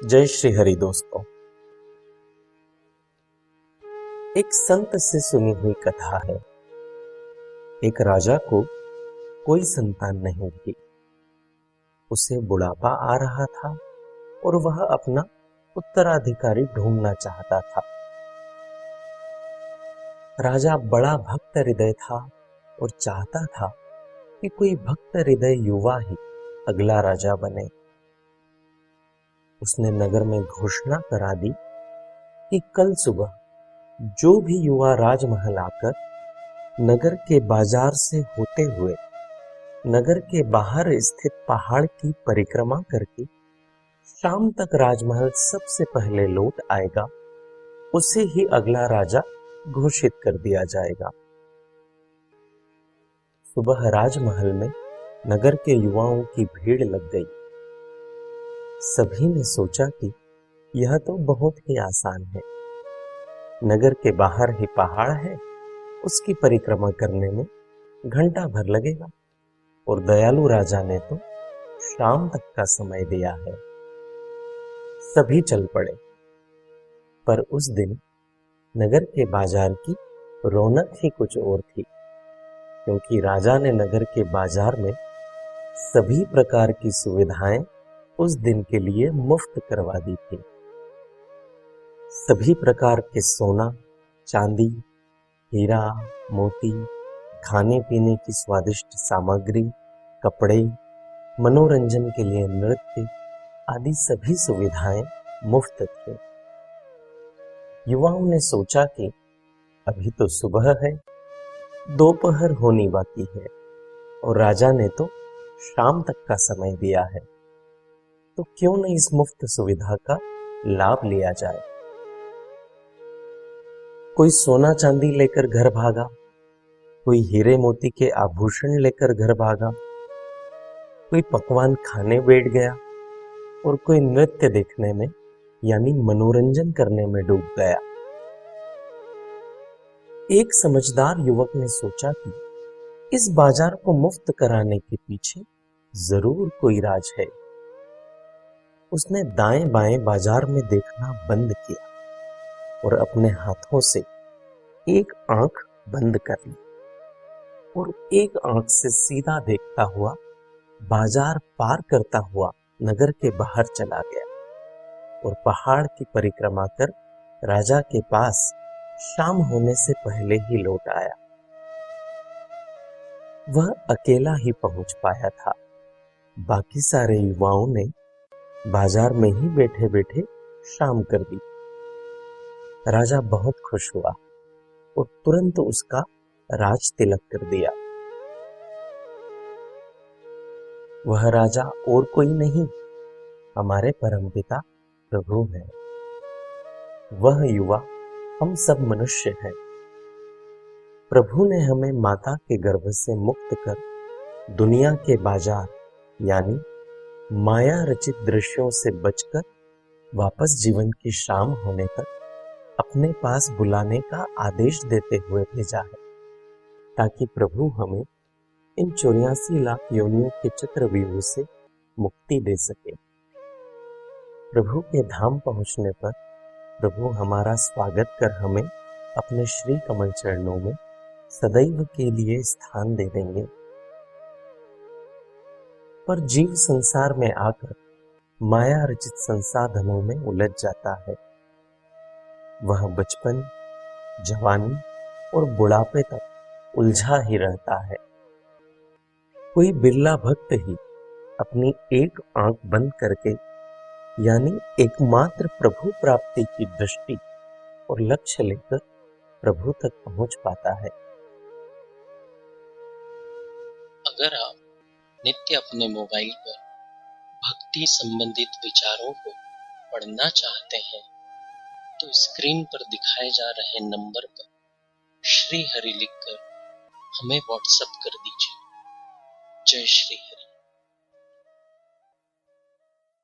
जय श्री हरि दोस्तों। एक संत से सुनी हुई कथा है। एक राजा को कोई संतान नहीं थी। उसे बुढ़ापा आ रहा था और वह अपना उत्तराधिकारी ढूंढना चाहता था। राजा बड़ा भक्त हृदय था और चाहता था कि कोई भक्त हृदय युवा ही अगला राजा बने। उसने नगर में घोषणा करा दी कि कल सुबह जो भी युवा राजमहल आकर नगर के बाजार से होते हुए नगर के बाहर स्थित पहाड़ की परिक्रमा करके शाम तक राजमहल सबसे पहले लौट आएगा, उसे ही अगला राजा घोषित कर दिया जाएगा। सुबह राजमहल में नगर के युवाओं की भीड़ लग गई। सभी ने सोचा कि यह तो बहुत ही आसान है। नगर के बाहर ही पहाड़ है, उसकी परिक्रमा करने में घंटा भर लगेगा और दयालु राजा ने तो शाम तक का समय दिया है। सभी चल पड़े। पर उस दिन नगर के बाजार की रौनक ही कुछ और थी, क्योंकि राजा ने नगर के बाजार में सभी प्रकार की सुविधाएं उस दिन के लिए मुफ्त करवा दी थी। सभी प्रकार के सोना, चांदी, हीरा, मोती, खाने पीने की स्वादिष्ट सामग्री, कपड़े, मनोरंजन के लिए नृत्य आदि सभी सुविधाएं मुफ्त थी। युवाओं ने सोचा कि अभी तो सुबह है, दोपहर होनी बाकी है और राजा ने तो शाम तक का समय दिया है, तो क्यों न इस मुफ्त सुविधा का लाभ लिया जाए। कोई सोना चांदी लेकर घर भागा, कोई हीरे मोती के आभूषण लेकर घर भागा, कोई पकवान खाने बैठ गया और कोई नृत्य देखने में यानी मनोरंजन करने में डूब गया। एक समझदार युवक ने सोचा कि इस बाजार को मुफ्त कराने के पीछे जरूर कोई राज है। उसने दाएं बाएं बाजार में देखना बंद किया और अपने हाथों से एक आंख बंद कर ली और एक आंख से सीधा देखता हुआ बाजार पार करता हुआ नगर के बाहर चला गया और पहाड़ की परिक्रमा कर राजा के पास शाम होने से पहले ही लौट आया। वह अकेला ही पहुंच पाया था। बाकी सारे युवाओं ने बाजार में ही बैठे बैठे शाम कर दी। राजा बहुत खुश हुआ और तुरंत उसका राज तिलक कर दिया। वह राजा और कोई नहीं, हमारे परमपिता प्रभु हैं। वह युवा हम सब मनुष्य हैं। प्रभु ने हमें माता के गर्भ से मुक्त कर दुनिया के बाजार यानी माया रचित दृश्यों से बचकर वापस जीवन की शाम होने तक अपने पास बुलाने का आदेश देते हुए भेजा है, ताकि प्रभु हमें इन 84 लाख योनियों के चक्रव्यूह से मुक्ति दे सके। प्रभु के धाम पहुंचने पर प्रभु हमारा स्वागत कर हमें अपने श्री कमल चरणों में सदैव के लिए स्थान दे देंगे। पर जीव संसार में आकर माया रचित संसाधनों में उलझ जाता है। वह बचपन, जवानी और बुढ़ापे तक उलझा ही रहता है। कोई बिरला भक्त ही अपनी एक आंख बंद करके यानी एकमात्र प्रभु प्राप्ति की दृष्टि और लक्ष्य लेकर प्रभु तक पहुंच पाता है। अगर आप नित्य अपने मोबाइल पर भक्ति संबंधित विचारों को पढ़ना चाहते हैं, तो स्क्रीन पर दिखाए जा रहे नंबर पर श्री हरि लिखकर हमें व्हाट्सएप कर दीजिए। जय श्री हरि।